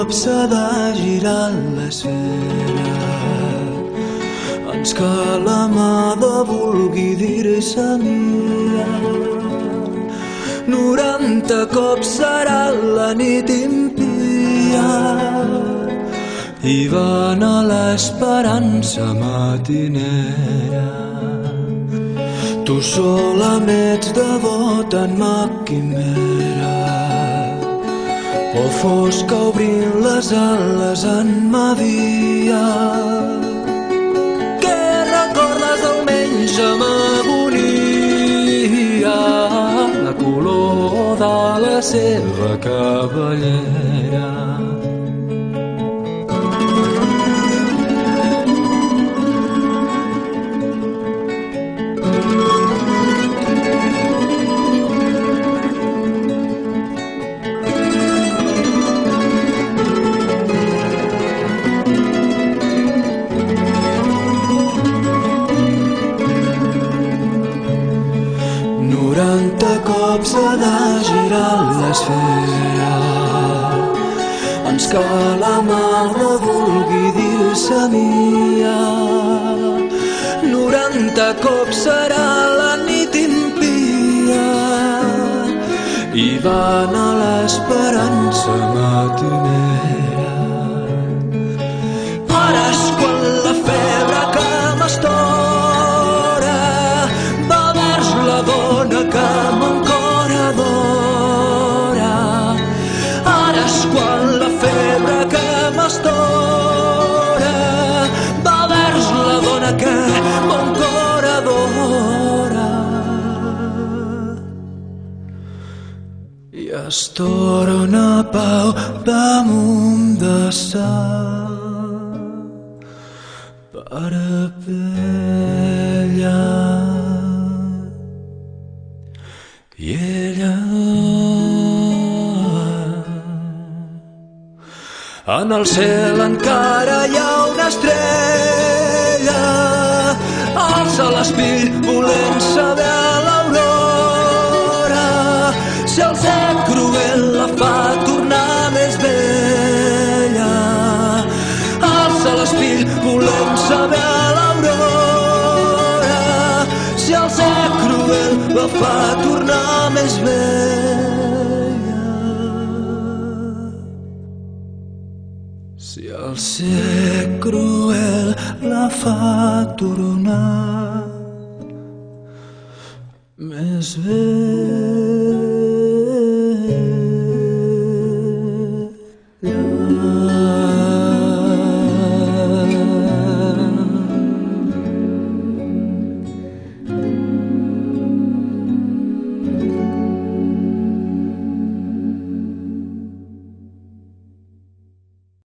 cop s'ha de girar l'esfera. Ens que la mà de vulgui dir-se mia. 90 cops serà la nit impia i va anar l'esperança matinera. Tu sola m'ets devot en ma quimera, o fosca obrint les ales en ma dia. Què recordes almenys amb agonia? La color de la seva cabellera. Cops ha de girar l'esfera, ens que la mà no vulgui dir-se mia. 90 cops serà la nit impia i va anar l'esperança matinera. Ara és quan la febre que m'estora va vers la dona que m'encora d'hora. Ara és quan la febre que m'estora va vers la dona que m'encora d'hora. I es torna pau damunt de sa parapella. I ella en el cel encara hi ha una estrella, alça l'espill volent saber a l'aurora si el cel cruel la fa tornar més vella. Alça l'espill volent saber a l'aurora si el cel cruel la fa tornar més vella. Si el cel cruel la fa tornar més vella.